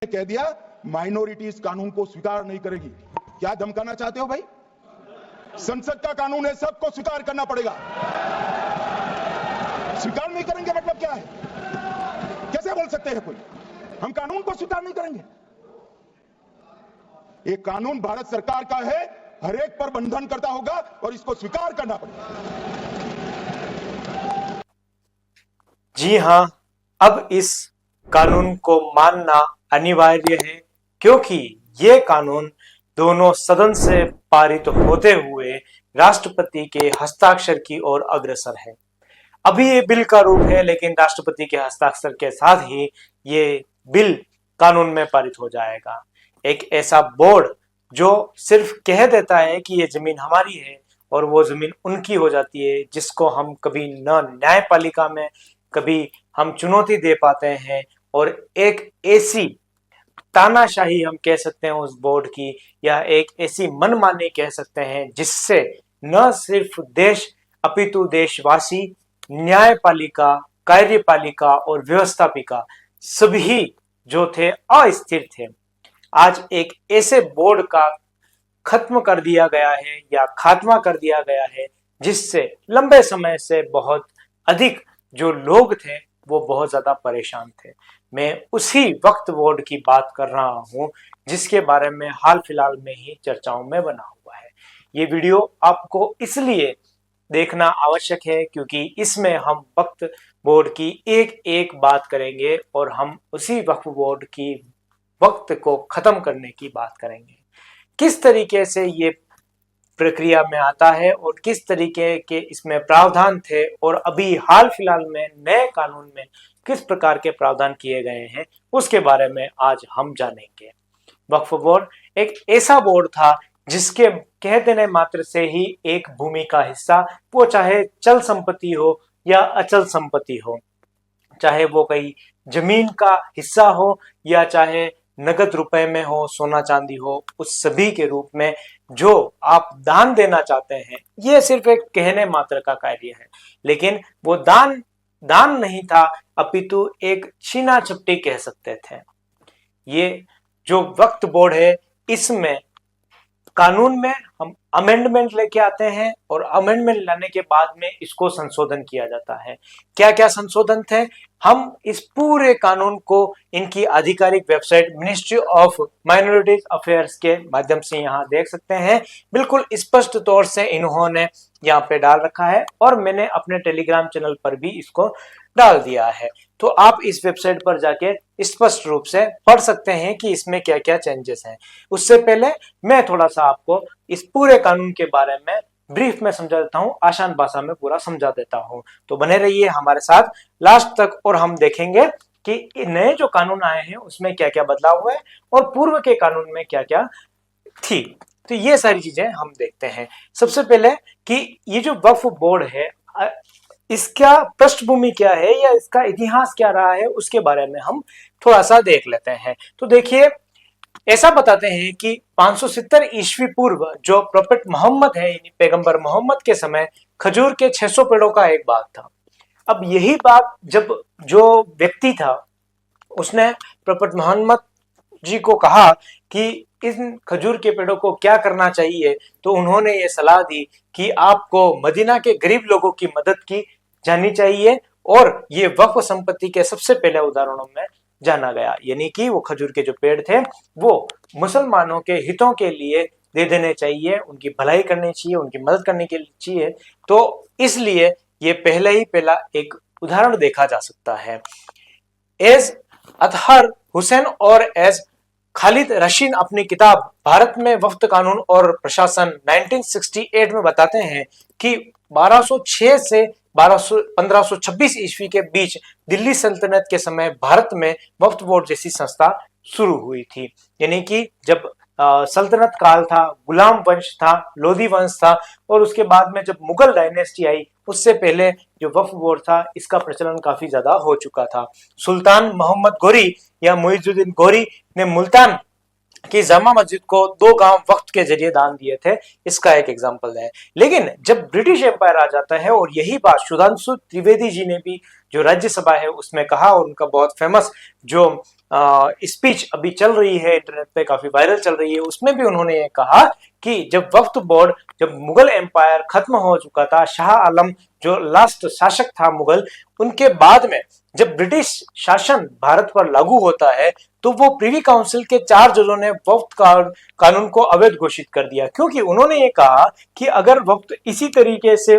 कह दिया माइनॉरिटी इस कानून को स्वीकार नहीं करेगी। क्या धमकाना चाहते हो भाई? संसद का कानून है, सबको स्वीकार करना पड़ेगा। स्वीकार नहीं करेंगे मतलब क्या है? कैसे बोल सकते हैं कोई हम कानून को स्वीकार नहीं करेंगे? ये कानून भारत सरकार का है, हर एक पर बंधन करता होगा और इसको स्वीकार करना पड़ेगा। जी हां, अब इस कानून को मानना अनिवार्य है क्योंकि ये कानून दोनों सदन से पारित होते हुए राष्ट्रपति के हस्ताक्षर की ओर अग्रसर है। अभी ये बिल का रूप है, लेकिन राष्ट्रपति के हस्ताक्षर के साथ ही ये बिल कानून में पारित हो जाएगा। एक ऐसा बोर्ड जो सिर्फ कह देता है कि ये जमीन हमारी है और वो जमीन उनकी हो जाती है, जिसको हम कभी न न्यायपालिका में कभी हम चुनौती दे पाते हैं, और एक ऐसी तानाशाही हम कह सकते हैं उस बोर्ड की, या एक ऐसी मनमानी कह सकते हैं जिससे न सिर्फ देश अपितु देशवासी, न्यायपालिका, कार्यपालिका और व्यवस्थापिका सभी जो थे अस्थिर थे। आज एक ऐसे बोर्ड का खत्म कर दिया गया है या खात्मा कर दिया गया है जिससे लंबे समय से बहुत अधिक जो लोग थे वो बहुत ज्यादा परेशान थे। मैं उसी वक्त बोर्ड की बात कर रहा हूं जिसके बारे में हाल फिलहाल में ही चर्चाओं में बना हुआ है। ये वीडियो आपको इसलिए देखना आवश्यक है क्योंकि इसमें हम वक्फ बोर्ड की एक एक बात करेंगे और हम उसी वक्फ बोर्ड की वक्त को खत्म करने की बात करेंगे। किस तरीके से ये प्रक्रिया में आता है और किस तरीके के इसमें प्रावधान थे और अभी हाल फिलहाल में नए कानून में किस प्रकार के प्रावधान किए गए हैं, उसके बारे में आज हम जानेंगे। वक्फ बोर्ड एक ऐसा बोर्ड था जिसके कह देने मात्र से ही एक भूमि का हिस्सा, वो चाहे चल संपत्ति हो या अचल संपत्ति हो, चाहे वो कहीं जमीन का हिस्सा हो या चाहे नगद रुपए में हो, सोना चांदी हो, उस सभी के रूप में जो आप दान देना चाहते हैं, ये सिर्फ एक कहने मात्र का कार्य है। लेकिन वो दान नहीं था, अपितु एक छीना झपटी कह सकते थे। ये जो वक्फ बोर्ड है, इसमें कानून में हम अमेंडमेंट लेके आते हैं और अमेंडमेंट लाने के बाद में इसको संशोधन किया जाता है। क्या क्या संशोधन थे, हम इस पूरे कानून को इनकी आधिकारिक website ministry of minorities affairs के माध्यम से यहाँ देख सकते हैं। बिल्कुल स्पष्ट तौर से इन्होंने यहाँ पे डाल रखा है और मैंने अपने टेलीग्राम चैनल पर भी इसको डाल दिया है, तो आप इस वेबसाइट पर जाके स्पष्ट रूप से पढ़ सकते हैं कि इसमें क्या क्या चेंजेस हैं। उससे पहले मैं थोड़ा सा आपको इस पूरे कानून के बारे में ब्रीफ में समझा देता हूं, आसान भाषा में पूरा समझा देता हूं, तो बने रहिए हमारे साथ लास्ट तक और हम देखेंगे कि नए जो कानून आए हैं उसमें क्या क्या बदलाव हुए और पूर्व के कानून में क्या क्या थी। तो ये सारी चीजें हम देखते हैं। सबसे पहले कि ये जो वक्फ बोर्ड है, इसका पृष्ठभूमि क्या है या इसका इतिहास क्या रहा है, उसके बारे में हम थोड़ा सा देख लेते हैं। तो देखिए, ऐसा बताते हैं कि 570 ईस्वी पूर्व जो प्रोफेट मोहम्मद है, यानी पैगंबर मोहम्मद के समय खजूर के 600 पेड़ों का एक बाग था। अब यही बाग जब जो व्यक्ति था उसने प्रोफेट मोहम्मद जी को कहा कि इन खजूर के पेड़ों को क्या करना चाहिए, तो उन्होंने ये सलाह दी कि आपको मदीना के गरीब लोगों की मदद की जानी चाहिए, और ये वक्फ संपत्ति के सबसे पहले उदाहरणों में जाना गया। यानी कि वो खजूर के जो पेड़ थे वो मुसलमानों के हितों के लिए दे देने चाहिए, उनकी भलाई करनी चाहिए, उनकी मदद करने के लिए चाहिए। तो इसलिए ये पहला एक उदाहरण देखा जा सकता है। एज अतहर हुसैन और एज खालिद रशीद अपनी किताब भारत में वक्फ कानून और प्रशासन 1968 में बताते हैं कि 1206 से 1526 ईस्वी के बीच दिल्ली सल्तनत के समय भारत में वक्फ बोर्ड जैसी संस्था शुरू हुई थी। यानी कि जब सल्तनत काल था, गुलाम वंश था, लोधी वंश था, और उसके बाद में जब मुगल डायनेस्टी आई, उससे पहले जो वक्फ बोर्ड था इसका प्रचलन काफी ज्यादा हो चुका था। सुल्तान मोहम्मद गोरी या मुइजुद्दीन गोरी ने मुल्तान की जामा मस्जिद को 2 गांव वक्त के जरिए दान दिए थे, इसका एक एग्जांपल है। लेकिन जब ब्रिटिश एम्पायर आ जाता है, और यही बात सुधांशु त्रिवेदी जी ने भी जो राज्यसभा है उसमें कहा, और उनका बहुत फेमस जो स्पीच अभी चल रही है, इंटरनेट पे काफी वायरल चल रही है, उसमें भी उन्होंने ये कहा कि जब वक्फ बोर्ड, जब मुगल एम्पायर खत्म हो चुका था, शाह आलम जो लास्ट शासक था मुगल, उनके बाद में जब ब्रिटिश शासन भारत पर लागू होता है तो वो प्रिवी काउंसिल के 4 जजों ने वक्फ कानून को अवैध घोषित कर दिया, क्योंकि उन्होंने ये कहा कि अगर वक्त इसी तरीके से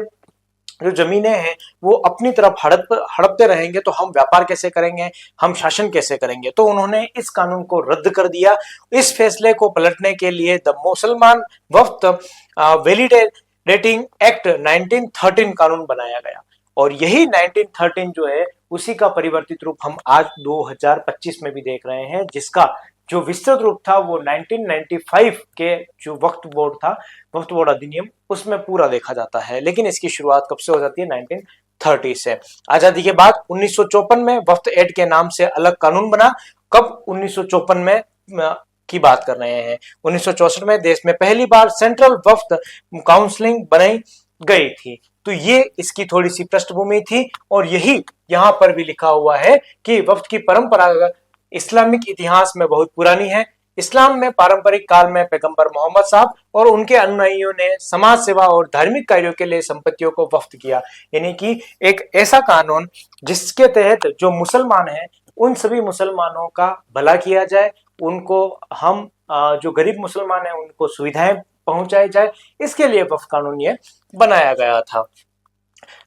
जो जमीनें हैं वो अपनी तरफ हड़पते रहेंगे तो हम व्यापार कैसे करेंगे, हम शासन कैसे करेंगे। तो उन्होंने इस कानून को रद्द कर दिया। इस फैसले को पलटने के लिए द मुसलमान वक्फ वैलिडेटिंग एक्ट 1913 कानून बनाया गया, और यही 1913 जो है उसी का परिवर्तित रूप हम आज 2025 में भी देख रहे हैं, जिसका जो विस्तृत रूप था वो 1995 के जो वक्फ बोर्ड था, वक्फ बोर्ड अधिनियम, उसमें पूरा देखा जाता है। लेकिन इसकी शुरुआत कब से हो जाती है? 1930 से। आजादी के बाद 1954 में वक्फ एक्ट के नाम से अलग कानून बना। कब? 1954 में की बात कर रहे हैं। 1964 में देश में पहली बार सेंट्रल वक्फ काउंसिलिंग बनाई गई थी। तो ये इसकी थोड़ी सी पृष्ठभूमि थी, और यही यहाँ पर भी लिखा हुआ है कि वक्फ की परंपरा इस्लामिक इतिहास में बहुत पुरानी है। इस्लाम में पारंपरिक काल में पैगंबर मोहम्मद साहब और उनके अनुयायियों ने समाज सेवा और धार्मिक कार्यों के लिए संपत्तियों को वक्फ किया, यानी कि एक ऐसा कानून जिसके तहत जो मुसलमान हैं उन सभी मुसलमानों का भला किया जाए, उनको हम जो गरीब मुसलमान हैं उनको सुविधाएं पहुंचाई जाए, इसके लिए वक्फ कानून ये बनाया गया था।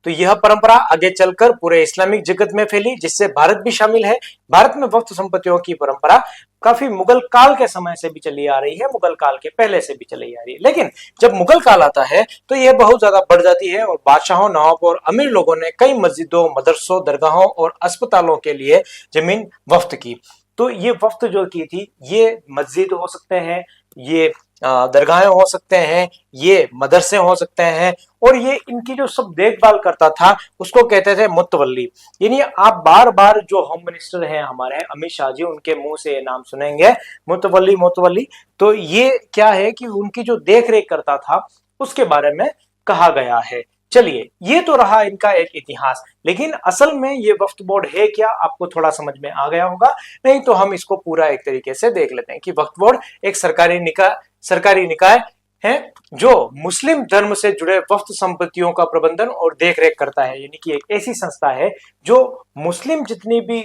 तो यह परंपरा आगे चलकर पूरे इस्लामिक जगत में फैली, जिससे भारत भी शामिल है। भारत में वक्फ संपत्तियों की परंपरा काफी मुगल काल के समय से भी चली आ रही है, मुगल काल के पहले से भी चली आ रही है। लेकिन जब मुगल काल आता है तो यह बहुत ज्यादा बढ़ जाती है, और बादशाहों, नवाबों और अमीर लोगों ने कई मस्जिदों, मदरसों, दरगाहों और अस्पतालों के लिए जमीन वक्फ की। तो ये वक्फ जो की थी, ये मस्जिद हो सकते हैं, ये दरगाहें हो सकते हैं, ये मदरसे हो सकते हैं, और ये इनकी जो सब देखभाल करता था उसको कहते थे मुतवल्ली। यानी आप बार बार जो होम मिनिस्टर हैं हमारे अमित शाह जी, उनके मुंह से ये नाम सुनेंगे, मुतवल्ली मुतवल्ली। तो ये क्या है कि उनकी जो देख रेख करता था उसके बारे में कहा गया है। चलिए, ये तो रहा इनका एक इतिहास, लेकिन असल में ये वक्फ बोर्ड है क्या, आपको थोड़ा समझ में आ गया होगा। नहीं तो हम इसको पूरा एक तरीके से देख लेते हैं कि वक्फ बोर्ड एक सरकारी निकाय है जो मुस्लिम धर्म से जुड़े वक्फ संपत्तियों का प्रबंधन और देखरेख करता है। यानी कि एक ऐसी संस्था है जो मुस्लिम जितनी भी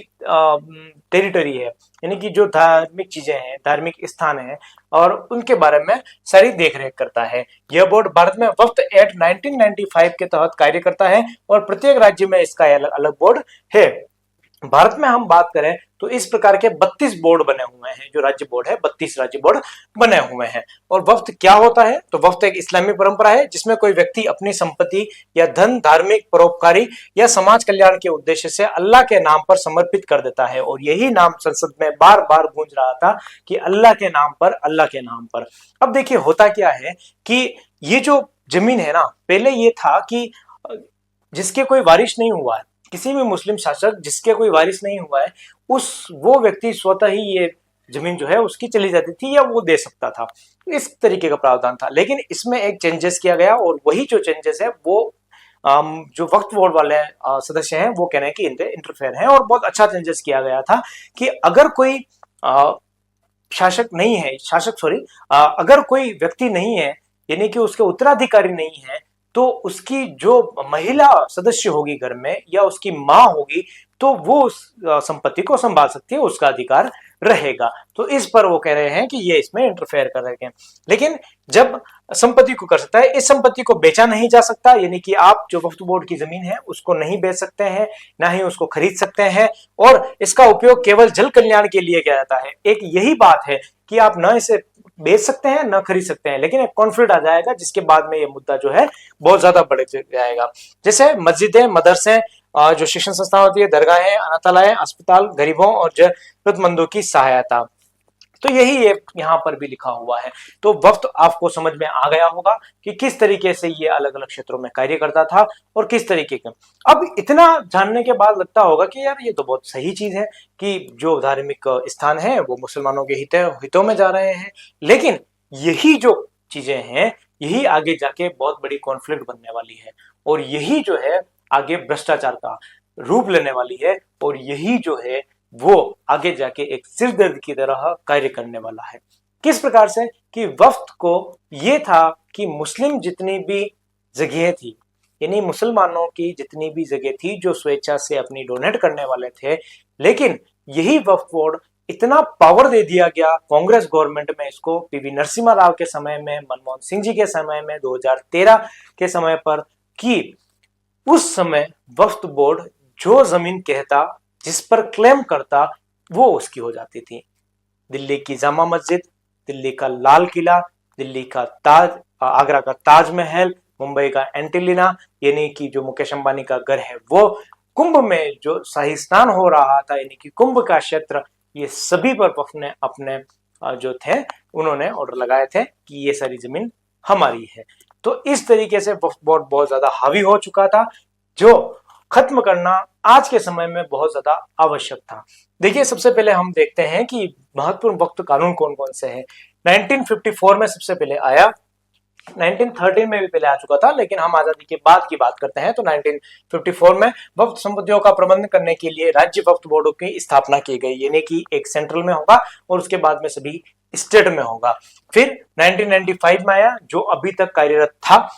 टेरिटरी है, यानी कि जो धार्मिक चीजें हैं, धार्मिक स्थान है, और उनके बारे में सारी देखरेख करता है। यह बोर्ड भारत में वक्फ एक्ट 1995 के तहत कार्य करता है, और प्रत्येक राज्य में इसका अलग अलग बोर्ड है। भारत में हम बात करें तो इस प्रकार के 32 बोर्ड बने हुए हैं, जो राज्य बोर्ड है 32 राज्य बोर्ड बने हुए हैं। और वक्फ क्या होता है? तो वक्फ एक इस्लामी परंपरा है जिसमें कोई व्यक्ति अपनी संपत्ति या धन धार्मिक, परोपकारी या समाज कल्याण के उद्देश्य से अल्लाह के नाम पर समर्पित कर देता है। और यही नाम संसद में बार बार गूंज रहा था कि अल्लाह के नाम पर, अल्लाह के नाम पर। अब देखिए होता क्या है कि ये जो जमीन है ना, पहले ये था कि जिसके कोई वारिश नहीं हुआ है, किसी भी मुस्लिम शासक जिसके कोई वारिस नहीं हुआ है, वो व्यक्ति स्वतः ही ये जमीन जो है उसकी चली जाती थी या वो दे सकता था। इस तरीके का प्रावधान था। लेकिन इसमें एक चेंजेस किया गया, और वही जो चेंजेस है वो जो वक्फ बोर्ड वाले सदस्य हैं वो कह रहे हैं कि इनसे इंटरफेयर है। और बहुत अच्छा चेंजेस किया गया था कि अगर कोई अगर कोई व्यक्ति नहीं है, यानी कि उसके उत्तराधिकारी नहीं है, तो उसकी जो महिला सदस्य होगी घर में या उसकी मां होगी, तो वो उस संपत्ति को संभाल सकती है, उसका अधिकार रहेगा। तो इस पर वो कह रहे हैं कि ये इसमें इंटरफेयर कर रहे हैं। लेकिन जब संपत्ति को कर सकता है, इस संपत्ति को बेचा नहीं जा सकता, यानी कि आप जो वक्फ बोर्ड की जमीन है उसको नहीं बेच सकते हैं, ना ही उसको खरीद सकते हैं, और इसका उपयोग केवल जल कल्याण के लिए किया जाता है। एक यही बात है कि आप न इसे बेच सकते हैं न खरीद सकते हैं, लेकिन एक कॉन्फ्लिक्ट आ जाएगा जिसके बाद में ये मुद्दा जो है बहुत ज्यादा बढ़ जाएगा। जैसे मस्जिदें, मदरसे, जो शिक्षण संस्था होती है, दरगाहें, अनाथालय, अस्पताल, गरीबों और जरूरतमंदों की सहायता। तो यही यहाँ पर भी लिखा हुआ है। तो वक्त आपको समझ में आ गया होगा कि किस तरीके से ये अलग अलग क्षेत्रों में कार्य करता था और किस तरीके का। अब इतना जानने के बाद लगता होगा कि यार ये तो बहुत सही चीज है कि जो धार्मिक स्थान है वो मुसलमानों के हितों में जा रहे हैं। लेकिन यही जो चीजें हैं यही आगे जाके बहुत बड़ी कॉन्फ्लिक्ट बनने वाली है, और यही जो है आगे भ्रष्टाचार का रूप लेने वाली है, और यही जो है वो आगे जाके एक सिरदर्द की तरह कार्य करने वाला है। किस प्रकार से कि वफ्त को ये था कि मुस्लिम जितनी भी जगह थी, यानी मुसलमानों की जितनी भी जगह थी जो स्वेच्छा से अपनी डोनेट करने वाले थे, लेकिन यही वक्फ बोर्ड इतना पावर दे दिया गया कांग्रेस गवर्नमेंट में इसको, पीवी नरसिम्हा राव के समय में, मनमोहन सिंह जी के समय में, 2013 के समय पर, कि उस समय वक्फ बोर्ड जो जमीन कहता, जिस पर क्लेम करता, वो उसकी हो जाती थी। दिल्ली की जामा मस्जिद, दिल्ली का लाल किला, दिल्ली का आगरा का ताजमहल, मुंबई का एंटीलिना, यानी कि जो मुकेश अंबानी का घर है वो, कुंभ में जो शाही स्नान हो रहा था यानी कि कुंभ का क्षेत्र, ये सभी पर वक्फ ने अपने जो थे उन्होंने ऑर्डर लगाए थे कि ये सारी जमीन हमारी है। तो इस तरीके से वक्फ बोर्ड बहुत ज्यादा हावी हो चुका था, जो खत्म करना आज के समय में बहुत ज्यादा आवश्यक था। देखिए, सबसे पहले हम देखते हैं कि महत्वपूर्ण वक्फ कानून कौन कौन से हैं। 1954 में सबसे पहले आया, 1913 में भी पहले आ चुका था, लेकिन हम आजादी के बाद की बात करते हैं। तो 1954 में वक्फ संपत्तियों का प्रबंधन करने के लिए राज्य वक्फ बोर्डों की स्थापना की गई, यानी कि एक सेंट्रल में होगा और उसके बाद में सभी स्टेट में होगा। फिर 1995 में आया, जो अभी तक कार्यरत था।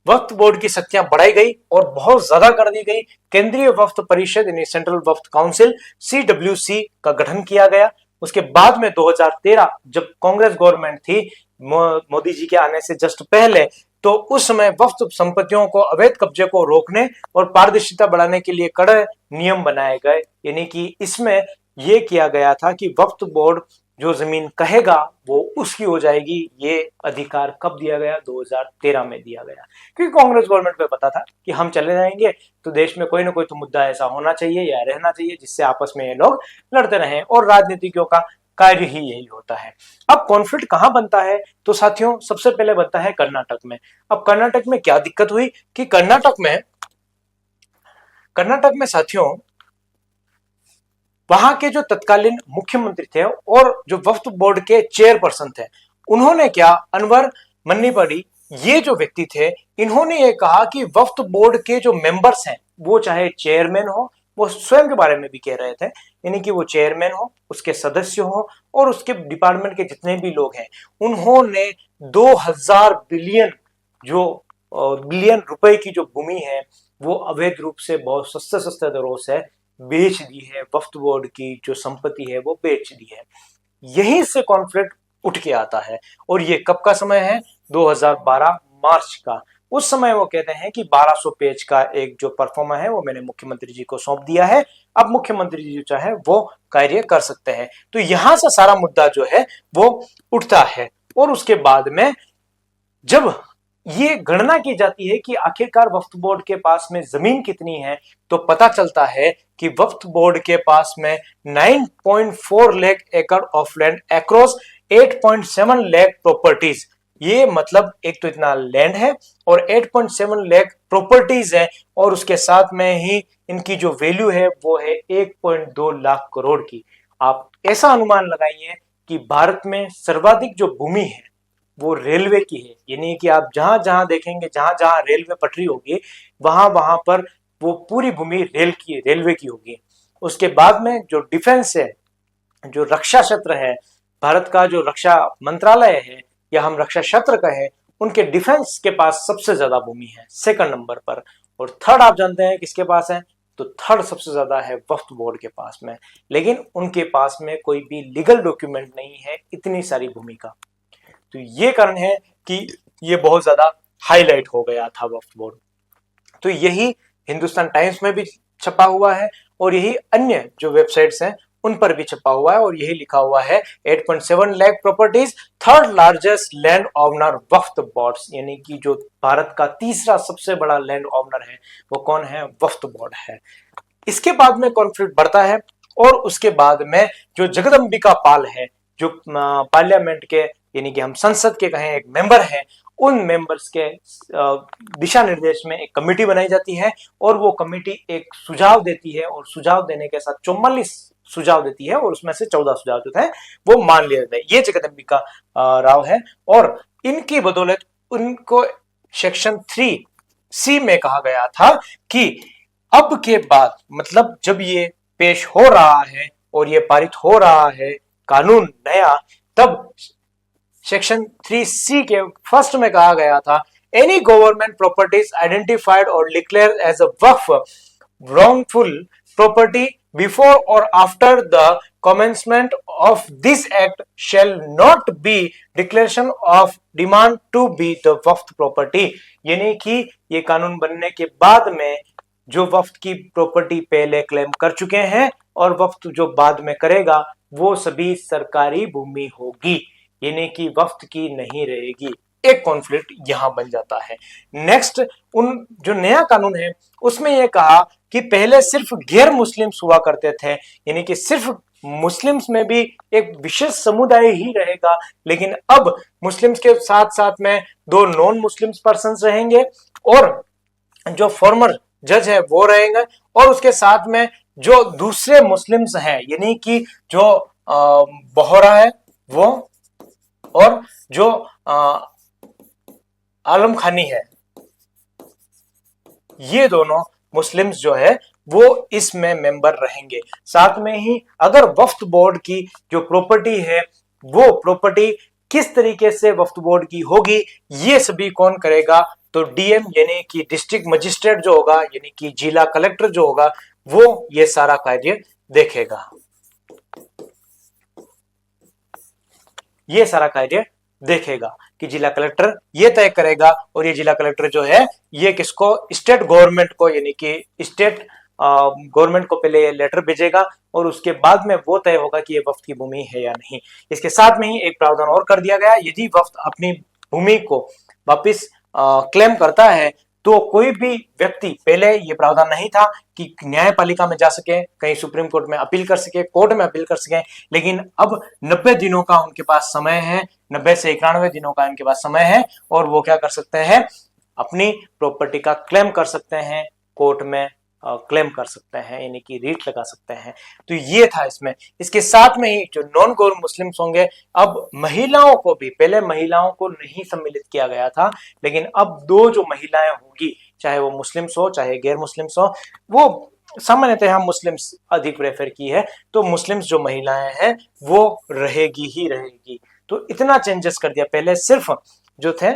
वक्फ बोर्ड की शक्तियां बढ़ाई गई और बहुत ज्यादा कर दी गई। केंद्रीय वक्फ परिषद यानी सेंट्रल वक्फ काउंसिल, CWC का गठन किया गया। उसके बाद में 2013 जब कांग्रेस गवर्नमेंट थी, मोदी जी के आने से जस्ट पहले, तो उस समय वक्फ संपत्तियों को, अवैध कब्जे को रोकने और पारदर्शिता बढ़ाने के लिए कड़े नियम बनाए गए। यानी कि इसमें यह किया गया था कि वक्फ बोर्ड जो जमीन कहेगा वो उसकी हो जाएगी। ये अधिकार कब दिया गया? 2013 में दिया गया, क्योंकि कांग्रेस गवर्नमेंट पे पता था कि हम चले जाएंगे तो देश में कोई ना कोई तो मुद्दा ऐसा होना चाहिए या रहना चाहिए जिससे आपस में ये लोग लड़ते रहें, और राजनीतिज्ञों का कार्य ही यही होता है। अब कॉन्फ्लिक्ट कहां बनता है? तो साथियों, सबसे पहले बनता है कर्नाटक में। अब कर्नाटक में क्या दिक्कत हुई कि कर्नाटक में साथियों, वहां के जो तत्कालीन मुख्यमंत्री थे और जो वक्फ बोर्ड के चेयरपर्सन थे, उन्होंने क्या, अनवर मन्नीपड़ी, ये जो व्यक्ति थे, इन्होंने ये कहा कि वक्फ बोर्ड के जो मेंबर्स हैं, वो चाहे चेयरमैन हो, वो स्वयं के बारे में भी कह रहे थे, यानी कि वो चेयरमैन हो, उसके सदस्य हो और उसके डिपार्टमेंट के जितने भी लोग हैं, उन्होंने 2000 बिलियन रुपए की जो भूमि है वो अवैध रूप से बहुत सस्ते दरों से बेच दी है। वक्फ बोर्ड की जो संपत्ति है वो बेच दी है। यहीं से कॉन्फ्लिक्ट उठ के आता है, और ये कब का समय है? 2012 मार्च का। उस समय वो कहते हैं कि 1200 पेज का एक जो परफॉर्मा है वो मैंने मुख्यमंत्री जी को सौंप दिया है, अब मुख्यमंत्री जी जो चाहे वो कार्य कर सकते हैं। तो यहां से सारा मुद्दा जो है वो उठता है, और उसके बाद में जब ये गणना की जाती है कि आखिरकार वक्फ बोर्ड के पास में जमीन कितनी है, तो पता चलता है कि वक्फ बोर्ड के पास में 9.4 लाख एकड़ of land across 8.7 lakh properties. ये मतलब एक तो इतना लैंड है और 8.7 लाख प्रॉपर्टीज है, और उसके साथ में ही इनकी जो वैल्यू है वो है 1.2 लाख करोड़ की। आप ऐसा अनुमान लगाइए कि भारत में सर्वाधिक जो भूमि है वो रेलवे की है, यानी कि आप जहां जहां देखेंगे, जहां जहां रेलवे पटरी होगी, वहां वहां पर वो पूरी भूमि रेलवे की होगी। उसके बाद में जो डिफेंस है, जो रक्षा क्षेत्र है, भारत का जो रक्षा मंत्रालय है या हम रक्षा क्षेत्र कहें, उनके डिफेंस के पास सबसे ज्यादा भूमि है, सेकंड नंबर पर। और थर्ड आप जानते हैं किसके पास है? तो थर्ड सबसे ज्यादा है वक्फ बोर्ड के पास में, लेकिन उनके पास में कोई भी लीगल डॉक्यूमेंट नहीं है इतनी सारी भूमि का। तो ये कारण है कि ये बहुत ज्यादा हाईलाइट हो गया था वक्फ बोर्ड। तो यही हिंदुस्तान टाइम्स में भी छपा हुआ है, और यही अन्य जो वेबसाइट्स हैं उन पर भी छपा हुआ है, और यही लिखा हुआ है 8.7 lakh properties, third largest land owner वक्फ बोर्ड, यानी कि जो भारत का तीसरा सबसे बड़ा लैंड ओनर है वो कौन है? वक्फ बोर्ड है। इसके बाद में कॉन्फ्लिक्ट बढ़ता है, और उसके बाद में जो जगदम्बिका पाल है, जो पार्लियामेंट के यानी कि हम संसद के कहें एक मेंबर हैं, उन मेंबर्स के दिशा निर्देश में एक कमेटी बनाई जाती है, और वो कमेटी एक सुझाव देती है, और सुझाव देने के साथ 44 सुझाव देती है, और उसमें से 14 सुझाव जो थे वो मान लिए जाते हैं। ये जगदम्बिका राव है, और इनकी बदौलत उनको सेक्शन 3C में कहा गया था कि अब के बाद, मतलब जब ये पेश हो रहा है और ये पारित हो रहा है कानून नया, तब सेक्शन 3C के फर्स्ट में कहा गया था, एनी गवर्नमेंट प्रॉपर्टीज आइडेंटिफाइड और declare as a waqf wrongful property before or after the commencement of this act shall not be declaration of demand to be the Waqf property। यानी कि ये कानून बनने के बाद में जो वक्फ की प्रॉपर्टी पहले क्लेम कर चुके हैं और वक्फ जो बाद में करेगा वो सभी सरकारी भूमि होगी, यानी कि वक्फ की नहीं रहेगी। एक कॉन्फ्लिक्ट यहां बन जाता है। नेक्स्ट, उन जो नया कानून है उसमें यह कहा कि पहले सिर्फ गैर मुस्लिम्स हुआ करते थे, यानी कि सिर्फ मुस्लिम्स में भी एक विशेष समुदाय ही रहेगा, लेकिन अब मुस्लिम्स के साथ साथ में 2 नॉन मुस्लिम्स पर्सन्स रहेंगे और जो फॉर्मर जज है वो रहेंगे, और उसके साथ में जो दूसरे मुस्लिम्स हैं यानी कि जो बोहरा है वो और जो आलम खानी है, ये दोनों मुस्लिम्स जो है वो इसमें मेंबर रहेंगे। साथ में ही अगर वक्फ बोर्ड की जो प्रॉपर्टी है वो प्रॉपर्टी किस तरीके से वक्फ बोर्ड की होगी ये सभी कौन करेगा, तो डीएम यानी कि डिस्ट्रिक्ट मजिस्ट्रेट जो होगा यानी कि जिला कलेक्टर जो होगा वो ये सारा कार्य देखेगा, ये सारा कार्य देखेगा कि जिला कलेक्टर ये तय करेगा। और ये जिला कलेक्टर जो है ये किसको, स्टेट गवर्नमेंट को यानी कि स्टेट गवर्नमेंट को पहले ये लेटर भेजेगा और उसके बाद में वो तय होगा कि ये वक्फ की भूमि है या नहीं। इसके साथ में ही एक प्रावधान और कर दिया गया, यदि वक्फ अपनी भूमि को वापिस क्लेम करता है तो कोई भी व्यक्ति, पहले ये प्रावधान नहीं था कि न्यायपालिका में जा सके, कहीं सुप्रीम कोर्ट में अपील कर सके, कोर्ट में अपील कर सके, लेकिन अब 90 दिनों का उनके पास समय है, 90 से 91 दिनों का उनके पास समय है और वो क्या कर सकते हैं, अपनी प्रॉपर्टी का क्लेम कर सकते हैं, कोर्ट में क्लेम कर सकते हैं यानी कि रीट लगा सकते हैं। तो ये था इसमें। इसके साथ में ही जो नॉन गौर मुस्लिम्स होंगे, अब महिलाओं को भी, पहले महिलाओं को नहीं सम्मिलित किया गया था, लेकिन अब 2 जो महिलाएं होंगी, चाहे वो मुस्लिम्स हो चाहे गैर मुस्लिम्स हो, वो सामान्यतः हम मुस्लिम्स अधिक प्रेफर की है, तो मुस्लिम्स जो महिलाएं हैं वो रहेगी ही रहेगी। तो इतना चेंजेस कर दिया, पहले सिर्फ जो थे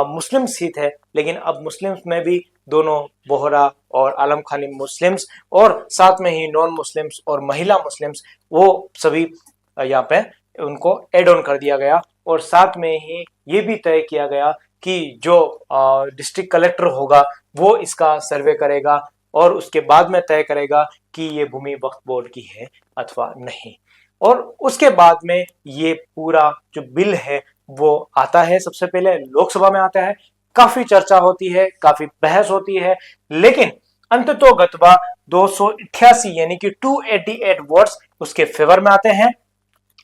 मुस्लिम्स ही थे, लेकिन अब मुस्लिम्स में भी दोनों बोहरा और आलम खानी मुस्लिम्स और साथ में ही नॉन मुस्लिम्स और महिला मुस्लिम्स वो सभी यहाँ पे उनको एड ऑन कर दिया गया। और साथ में ही ये भी तय किया गया कि जो डिस्ट्रिक्ट कलेक्टर होगा वो इसका सर्वे करेगा और उसके बाद में तय करेगा कि ये भूमि वक्फ बोर्ड की है अथवा नहीं। और उसके बाद में ये पूरा जो बिल है वो आता है, सबसे पहले लोकसभा में आता है, काफी चर्चा होती है, काफी बहस होती है, लेकिन अंततोगत्वा 288 यानी कि 288 वोट्स उसके फेवर में आते हैं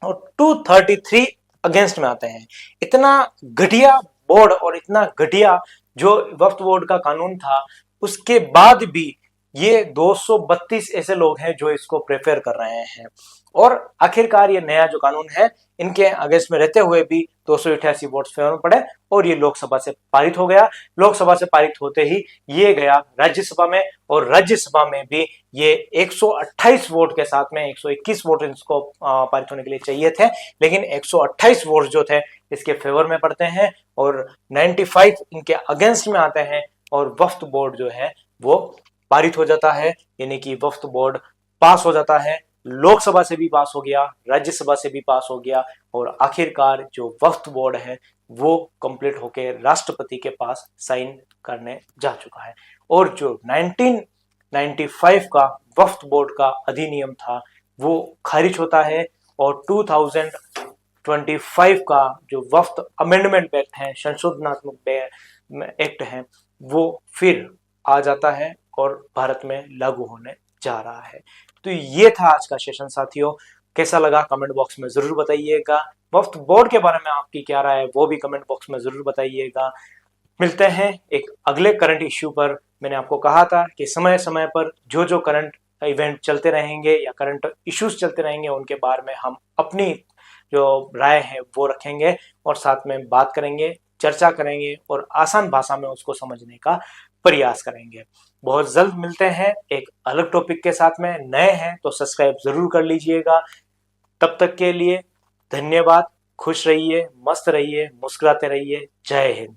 और 233 अगेंस्ट में आते हैं। इतना घटिया बोर्ड और इतना घटिया जो वक्फ बोर्ड का कानून था, उसके बाद भी ये 232 ऐसे लोग हैं जो इसको प्रेफर कर रहे हैं और आखिरकार ये नया जो कानून है इनके अगेंस्ट में रहते हुए भी 288 वोट्स फेवर में पड़े और ये लोकसभा से पारित हो गया। लोकसभा से पारित होते ही ये गया राज्यसभा में और राज्यसभा में भी ये 128 वोट के साथ में 121 वोट इसको पारित होने के लिए चाहिए थे, लेकिन 128 वोट जो थे इसके फेवर में पड़ते हैं और 95 इनके अगेंस्ट में आते हैं और वक्फ बोर्ड जो है वो पारित हो जाता है, यानी कि वक्फ बोर्ड पास हो जाता है। लोकसभा से भी पास हो गया, राज्यसभा से भी पास हो गया और आखिरकार जो वक्फ बोर्ड है वो कंप्लीट होके राष्ट्रपति के पास साइन करने जा चुका है। और जो 1995 का वक्फ बोर्ड का अधिनियम था वो खारिज होता है और 2025 का जो वक्फ अमेंडमेंट एक्ट है, संशोधनात्मक एक्ट है, वो फिर आ जाता है और भारत में लागू होने जा रहा है। तो ये था आज का सेशन साथियों, कैसा लगा कमेंट बॉक्स में जरूर बताइएगा। वक्फ बोर्ड के बारे में आपकी क्या राय है वो भी कमेंट बॉक्स में जरूर बताइएगा। मिलते हैं एक अगले करंट इश्यू पर। मैंने आपको कहा था कि समय समय पर जो जो करंट इवेंट चलते रहेंगे या करंट इश्यूज चलते रहेंगे उनके बारे में हम अपनी जो राय है वो रखेंगे और साथ में बात करेंगे, चर्चा करेंगे और आसान भाषा में उसको समझने का प्रयास करेंगे। बहुत जल्द मिलते हैं एक अलग टॉपिक के साथ में। नए हैं तो सब्सक्राइब जरूर कर लीजिएगा। तब तक के लिए धन्यवाद। खुश रहिए, मस्त रहिए, मुस्कुराते रहिए। जय हिंद।